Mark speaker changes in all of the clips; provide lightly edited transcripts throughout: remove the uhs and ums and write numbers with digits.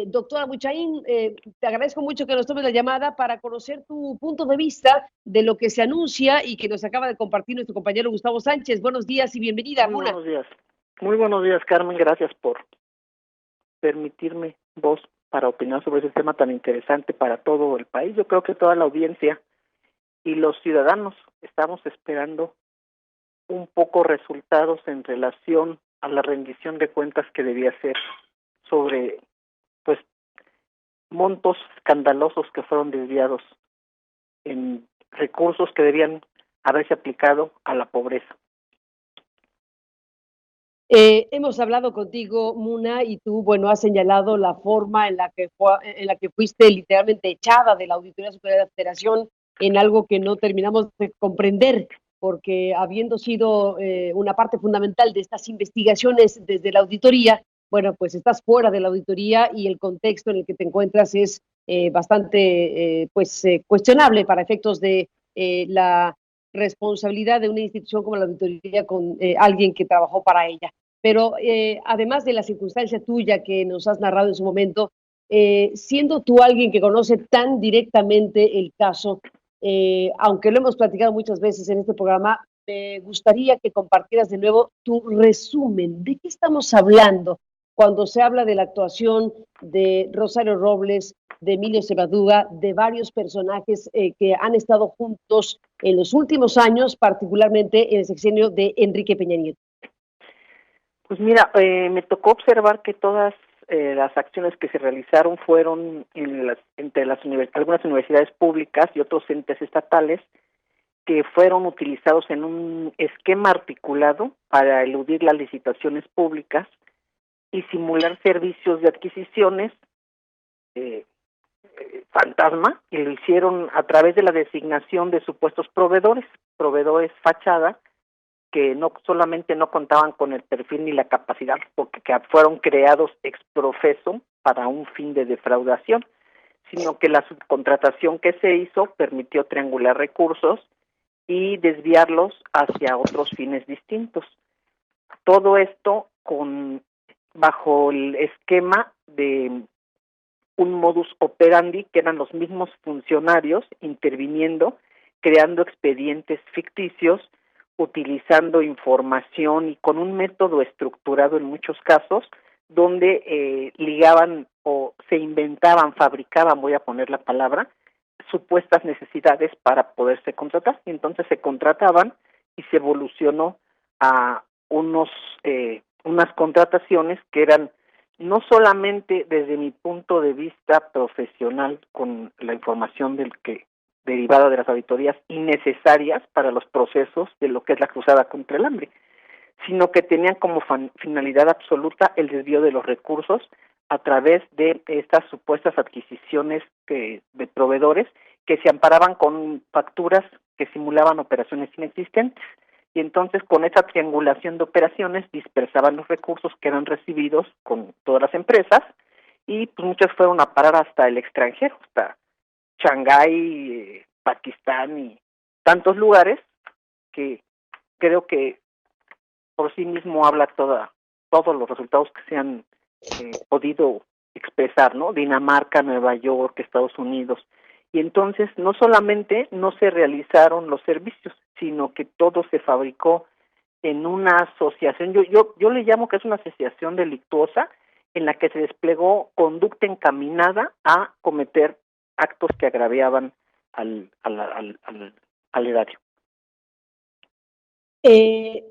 Speaker 1: Doctora Buchaín, te agradezco mucho que nos tomes la llamada para conocer tu punto de vista de lo que se anuncia y que nos acaba de compartir nuestro compañero Gustavo Sánchez. Buenos días y bienvenida,
Speaker 2: Muy
Speaker 1: Muna.
Speaker 2: buenos días. Muy buenos días, Carmen. Gracias por permitirme voz para opinar sobre ese tema tan interesante para todo el país. Yo creo que toda la audiencia y los ciudadanos estamos esperando un poco resultados en relación a la rendición de cuentas que debía ser sobre, pues, montos escandalosos que fueron desviados en recursos que debían haberse aplicado a la pobreza.
Speaker 1: Hemos hablado contigo, Muna, y tú, bueno, has señalado la forma en la que fuiste literalmente echada de la Auditoría Superior de la Federación en algo que no terminamos de comprender, porque habiendo sido una parte fundamental de estas investigaciones desde la auditoría, bueno, pues estás fuera de la auditoría y el contexto en el que te encuentras es bastante, cuestionable para efectos de la responsabilidad de una institución como la auditoría con alguien que trabajó para ella. Pero además de la circunstancia tuya que nos has narrado en su momento, siendo tú alguien que conoce tan directamente el caso, aunque lo hemos platicado muchas veces en este programa, me gustaría que compartieras de nuevo tu resumen. ¿De qué estamos hablando cuando se habla de la actuación de Rosario Robles, de Emilio Sebaduga, de varios personajes que han estado juntos en los últimos años, particularmente en el sexenio de Enrique Peña Nieto?
Speaker 2: Pues mira, me tocó observar que todas las acciones que se realizaron fueron entre algunas universidades públicas y otros entes estatales que fueron utilizados en un esquema articulado para eludir las licitaciones públicas y simular servicios de adquisiciones fantasma, y lo hicieron a través de la designación de supuestos proveedores fachada, que no solamente no contaban con el perfil ni la capacidad, porque fueron creados ex profeso para un fin de defraudación, sino que la subcontratación que se hizo permitió triangular recursos y desviarlos hacia otros fines distintos. Todo esto bajo el esquema de un modus operandi, que eran los mismos funcionarios interviniendo, creando expedientes ficticios, utilizando información y con un método estructurado en muchos casos, donde ligaban o se inventaban, fabricaban, voy a poner la palabra, supuestas necesidades para poderse contratar. Y entonces se contrataban y se evolucionó a unas contrataciones que eran no solamente desde mi punto de vista profesional, con la información derivada de las auditorías innecesarias para los procesos de lo que es la cruzada contra el hambre, sino que tenían como finalidad absoluta el desvío de los recursos a través de estas supuestas adquisiciones de proveedores que se amparaban con facturas que simulaban operaciones inexistentes. Y entonces con esa triangulación de operaciones dispersaban los recursos que eran recibidos con todas las empresas, y pues muchas fueron a parar hasta el extranjero, hasta Shanghái, Pakistán y tantos lugares, que creo que por sí mismo habla todos los resultados que se han podido expresar, ¿no? Dinamarca, Nueva York, Estados Unidos. Y entonces no solamente no se realizaron los servicios, sino que todo se fabricó en una asociación. Yo le llamo que es una asociación delictuosa en la que se desplegó conducta encaminada a cometer actos que agraviaban al erario.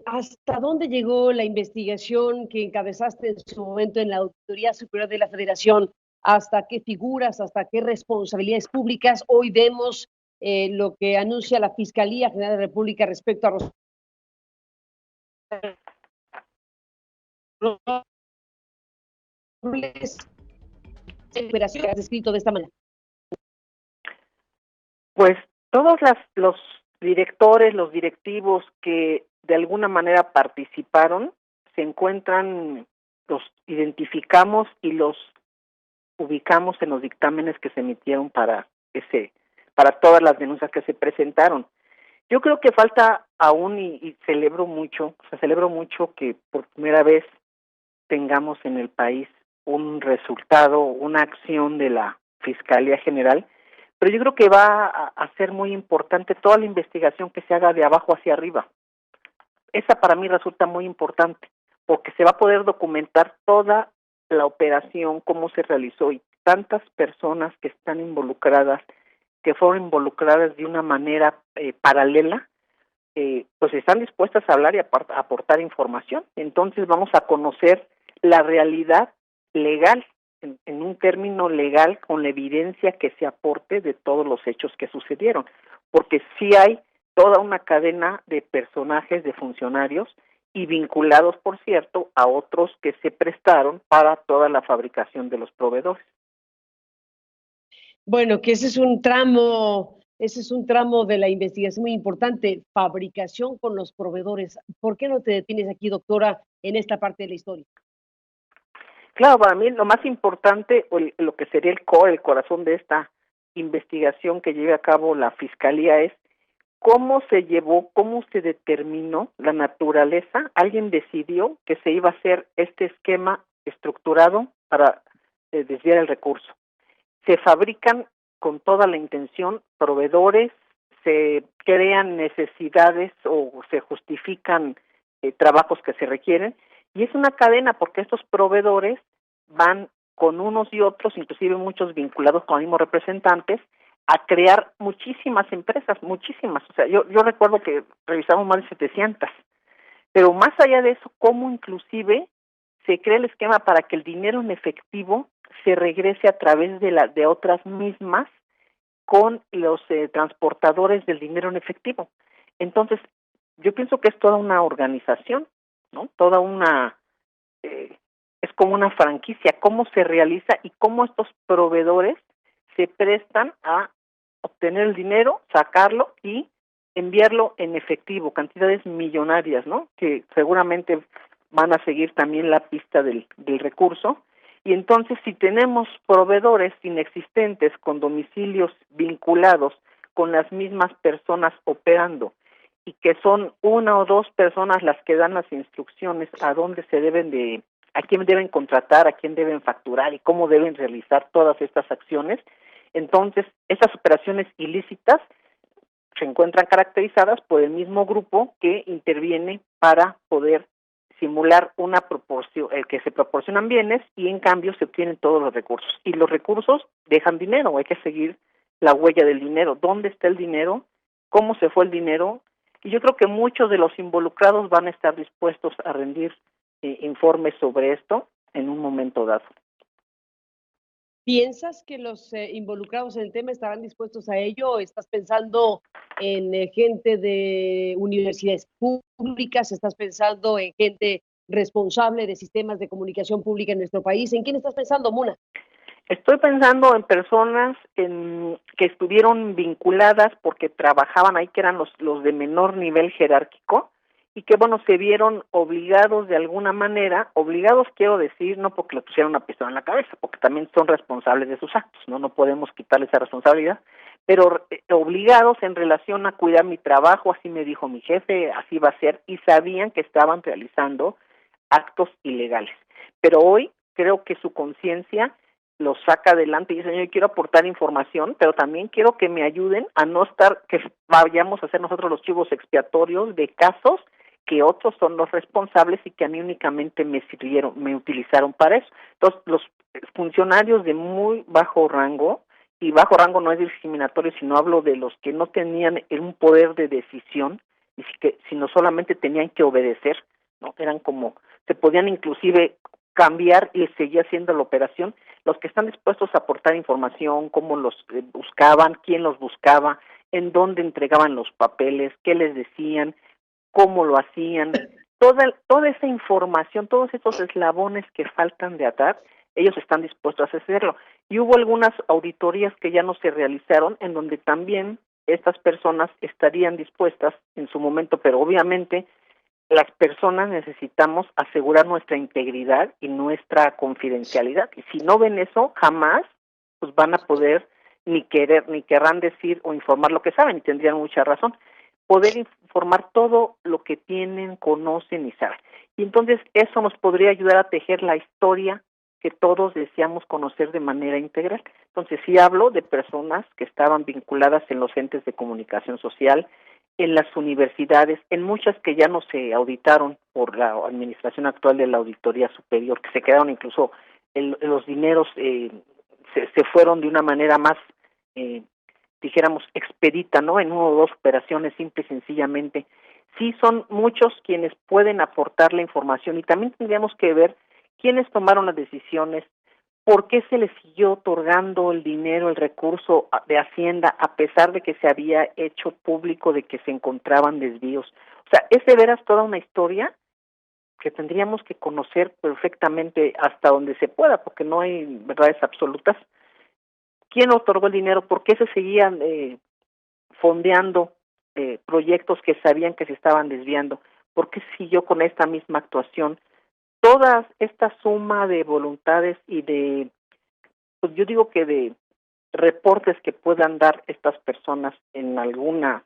Speaker 1: ¿Hasta dónde llegó la investigación que encabezaste en su momento en la Auditoría Superior de la Federación? ¿Hasta qué figuras, hasta qué responsabilidades públicas? Hoy vemos lo que anuncia la Fiscalía General de la República respecto a Robles, operación que has descrito de esta manera.
Speaker 2: Pues todos los directores, los directivos que de alguna manera participaron, se encuentran, los identificamos y los ubicamos en los dictámenes que se emitieron para todas las denuncias que se presentaron. Yo creo que falta aún, y celebro mucho que por primera vez tengamos en el país un resultado, una acción de la Fiscalía General, pero yo creo que va a ser muy importante toda la investigación que se haga de abajo hacia arriba. Esa para mí resulta muy importante, porque se va a poder documentar toda la operación, cómo se realizó y tantas personas que están involucradas, que fueron involucradas de una manera paralela, pues están dispuestas a hablar y a aportar información. Entonces vamos a conocer la realidad legal, en un término legal, con la evidencia que se aporte de todos los hechos que sucedieron, porque sí hay toda una cadena de personajes, de funcionarios, y vinculados, por cierto, a otros que se prestaron para toda la fabricación de los proveedores.
Speaker 1: Bueno, que ese es un tramo de la investigación muy importante, fabricación con los proveedores. ¿Por qué no te detienes aquí, doctora, en esta parte de la historia?
Speaker 2: Claro, para mí lo más importante, o lo que sería el corazón de esta investigación que lleve a cabo la Fiscalía es cómo se llevó, cómo se determinó la naturaleza. Alguien decidió que se iba a hacer este esquema estructurado para desviar el recurso. Se fabrican con toda la intención proveedores, se crean necesidades o se justifican trabajos que se requieren, y es una cadena porque estos proveedores van con unos y otros, inclusive muchos vinculados con los mismos representantes, a crear muchísimas empresas, muchísimas. O sea, yo recuerdo que revisamos más de 700, pero más allá de eso, cómo inclusive se crea el esquema para que el dinero en efectivo se regrese a través de otras mismas con los transportadores del dinero en efectivo. Entonces, yo pienso que es toda una organización, ¿no? Toda una es como una franquicia, cómo se realiza y cómo estos proveedores se prestan a obtener el dinero, sacarlo y enviarlo en efectivo, cantidades millonarias, ¿no? Que seguramente van a seguir también la pista del recurso. Y entonces, si tenemos proveedores inexistentes con domicilios vinculados con las mismas personas operando y que son una o dos personas las que dan las instrucciones a dónde se deben de, a quién deben contratar, a quién deben facturar y cómo deben realizar todas estas acciones, entonces estas operaciones ilícitas se encuentran caracterizadas por el mismo grupo que interviene para poder simular una proporción, que se proporcionan bienes y en cambio se obtienen todos los recursos. Y los recursos dejan dinero, hay que seguir la huella del dinero, dónde está el dinero, cómo se fue el dinero, y yo creo que muchos de los involucrados van a estar dispuestos a rendir informes sobre esto en un momento dado.
Speaker 1: ¿Piensas que los involucrados en el tema estarán dispuestos a ello? ¿O estás pensando en gente de universidades públicas? ¿Estás pensando en gente responsable de sistemas de comunicación pública en nuestro país? ¿En quién estás pensando, Muna?
Speaker 2: Estoy pensando en personas que estuvieron vinculadas porque trabajaban ahí, que eran los de menor nivel jerárquico, y que, bueno, se vieron obligados de alguna manera, obligados quiero decir, no porque le pusieron una pistola en la cabeza, porque también son responsables de sus actos, no podemos quitarles esa responsabilidad, pero obligados en relación a cuidar mi trabajo, así me dijo mi jefe, así va a ser, y sabían que estaban realizando actos ilegales. Pero hoy creo que su conciencia los saca adelante y dicen, yo quiero aportar información, pero también quiero que me ayuden a no estar, que vayamos a ser nosotros los chivos expiatorios de casos que otros son los responsables y que a mí únicamente me sirvieron, me utilizaron para eso. Entonces, los funcionarios de muy bajo rango, y bajo rango no es discriminatorio, sino hablo de los que no tenían un poder de decisión, sino solamente tenían que obedecer, ¿no? Eran como, se podían inclusive cambiar y seguir haciendo la operación, los que están dispuestos a aportar información, cómo los buscaban, quién los buscaba, en dónde entregaban los papeles, qué les decían, cómo lo hacían, toda esa información, todos esos eslabones que faltan de atar, ellos están dispuestos a hacerlo. Y hubo algunas auditorías que ya no se realizaron, en donde también estas personas estarían dispuestas en su momento, pero obviamente las personas necesitamos asegurar nuestra integridad y nuestra confidencialidad. Y si no ven eso, jamás pues van a poder ni querrán decir o informar lo que saben, y tendrían mucha razón. Poder informar todo lo que tienen, conocen y saben. Y entonces eso nos podría ayudar a tejer la historia que todos deseamos conocer de manera integral. Entonces sí hablo de personas que estaban vinculadas en los entes de comunicación social, en las universidades, en muchas que ya no se auditaron por la administración actual de la Auditoría Superior, que se quedaron incluso los dineros se fueron de una manera más, dijéramos, expedita, ¿no? En 1 o 2 operaciones, simple y sencillamente. Sí son muchos quienes pueden aportar la información y también tendríamos que ver quiénes tomaron las decisiones, por qué se les siguió otorgando el dinero, el recurso de Hacienda, a pesar de que se había hecho público de que se encontraban desvíos. O sea, es de veras toda una historia que tendríamos que conocer perfectamente hasta donde se pueda, porque no hay verdades absolutas. ¿Quién otorgó el dinero? ¿Por qué se seguían fondeando proyectos que sabían que se estaban desviando? ¿Por qué siguió con esta misma actuación? Toda esta suma de voluntades y de, pues yo digo que de reportes que puedan dar estas personas en alguna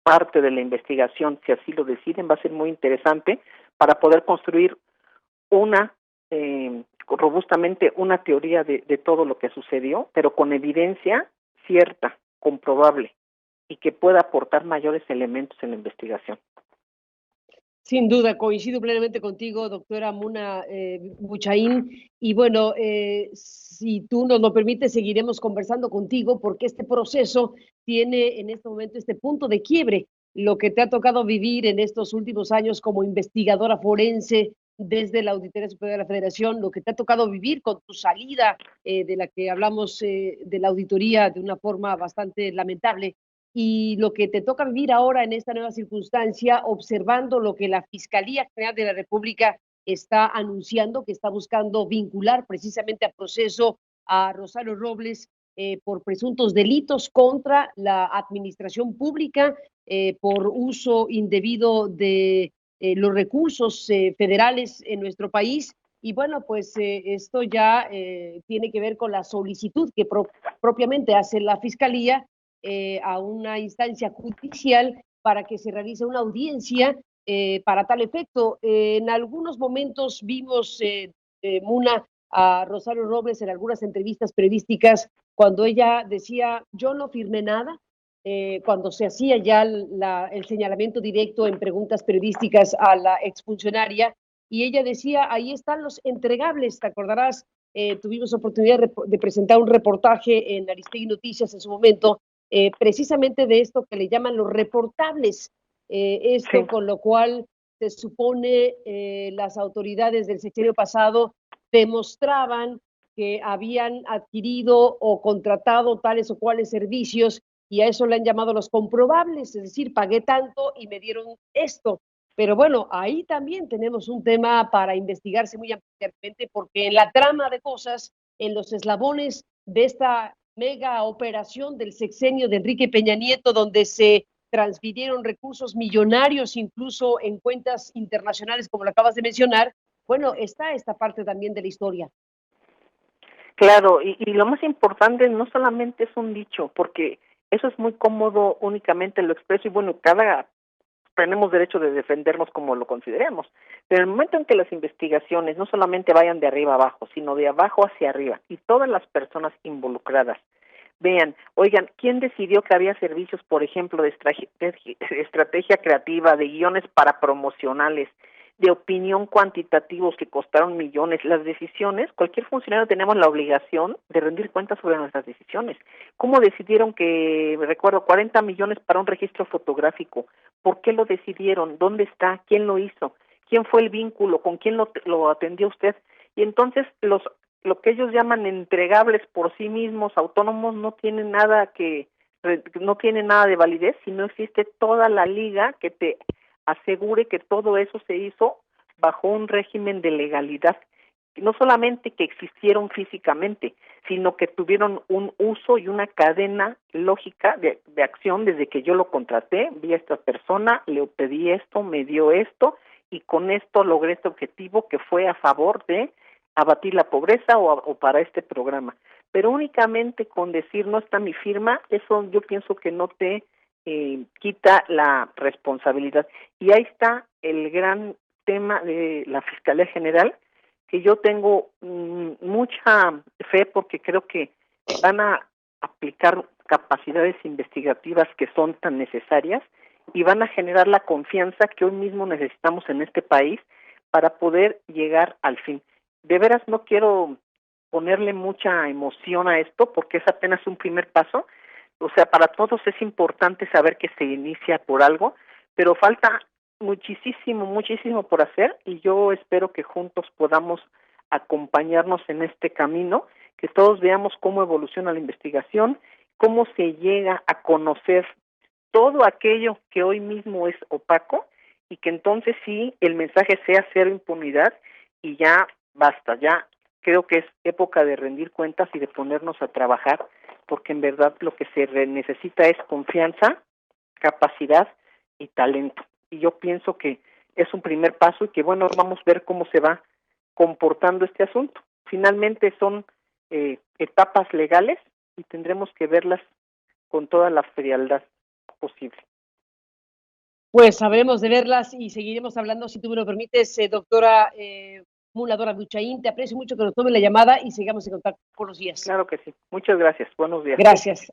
Speaker 2: parte de la investigación, si así lo deciden, va a ser muy interesante para poder construir una robustamente una teoría de todo lo que sucedió, pero con evidencia cierta, comprobable y que pueda aportar mayores elementos en la investigación.
Speaker 1: Sin duda, coincido plenamente contigo, doctora Muna Buchaín. Y bueno, si tú nos lo permites, seguiremos conversando contigo porque este proceso tiene en este momento este punto de quiebre. Lo que te ha tocado vivir en estos últimos años como investigadora forense desde la Auditoría Superior de la Federación, lo que te ha tocado vivir con tu salida de la que hablamos de la auditoría de una forma bastante lamentable y lo que te toca vivir ahora en esta nueva circunstancia, observando lo que la Fiscalía General de la República está anunciando, que está buscando vincular precisamente a proceso a Rosario Robles por presuntos delitos contra la administración pública, por uso indebido de los recursos federales en nuestro país. Y bueno, pues esto ya tiene que ver con la solicitud que propiamente hace la Fiscalía a una instancia judicial para que se realice una audiencia para tal efecto. En algunos momentos vimos, Muna, a Rosario Robles en algunas entrevistas periodísticas cuando ella decía, yo no firmé nada, cuando se hacía ya el señalamiento directo en preguntas periodísticas a la exfuncionaria, y ella decía, ahí están los entregables, te acordarás, tuvimos oportunidad de presentar un reportaje en Aristegui Noticias en su momento, precisamente de esto que le llaman los reportables, esto
Speaker 2: Sí.
Speaker 1: con lo cual se supone las autoridades del sexenio pasado demostraban que habían adquirido o contratado tales o cuales servicios y a eso le han llamado los comprobables, es decir, pagué tanto y me dieron esto. Pero bueno, ahí también tenemos un tema para investigarse muy ampliamente porque en la trama de cosas, en los eslabones de esta mega operación del sexenio de Enrique Peña Nieto, donde se transfirieron recursos millonarios incluso en cuentas internacionales, como lo acabas de mencionar, bueno, está esta parte también de la historia.
Speaker 2: Claro, y lo más importante no solamente es un dicho, porque eso es muy cómodo, únicamente lo expreso y bueno, tenemos derecho de defendernos como lo consideremos, pero en el momento en que las investigaciones no solamente vayan de arriba abajo, sino de abajo hacia arriba y todas las personas involucradas vean, oigan, ¿quién decidió que había servicios, por ejemplo, de estrategia creativa, de guiones para promocionales, de opinión cuantitativos que costaron millones? Las decisiones, cualquier funcionario tenemos la obligación de rendir cuentas sobre nuestras decisiones. ¿Cómo decidieron que, recuerdo, 40 millones para un registro fotográfico? ¿Por qué lo decidieron? ¿Dónde está? ¿Quién lo hizo? ¿Quién fue el vínculo? ¿Con quién lo atendió usted? Y entonces lo que ellos llaman entregables por sí mismos, autónomos, no tienen nada de validez si no existe toda la liga que te asegure que todo eso se hizo bajo un régimen de legalidad, no solamente que existieron físicamente, sino que tuvieron un uso y una cadena lógica de acción desde que yo lo contraté, vi a esta persona, le pedí esto, me dio esto, y con esto logré este objetivo que fue a favor de abatir la pobreza o para este programa. Pero únicamente con decir no está mi firma, eso yo pienso que no te quita la responsabilidad. Y ahí está el gran tema de la Fiscalía General, que yo tengo mucha fe porque creo que van a aplicar capacidades investigativas que son tan necesarias y van a generar la confianza que hoy mismo necesitamos en este país para poder llegar al fin. De veras no quiero ponerle mucha emoción a esto porque es apenas un primer paso. O sea, para todos es importante saber que se inicia por algo, pero falta muchísimo, muchísimo por hacer y yo espero que juntos podamos acompañarnos en este camino, que todos veamos cómo evoluciona la investigación, cómo se llega a conocer todo aquello que hoy mismo es opaco y que entonces sí el mensaje sea cero impunidad y ya basta, ya creo que es época de rendir cuentas y de ponernos a trabajar porque en verdad lo que se necesita es confianza, capacidad y talento. Y yo pienso que es un primer paso y que bueno, vamos a ver cómo se va comportando este asunto. Finalmente son etapas legales y tendremos que verlas con toda la frialdad posible.
Speaker 1: Pues sabremos de verlas y seguiremos hablando, si tú me lo permites, doctora Muna Dora Buchaín. Te aprecio mucho que nos tome la llamada y sigamos en contacto. Buenos días.
Speaker 2: Claro que sí. Muchas gracias. Buenos días.
Speaker 1: Gracias.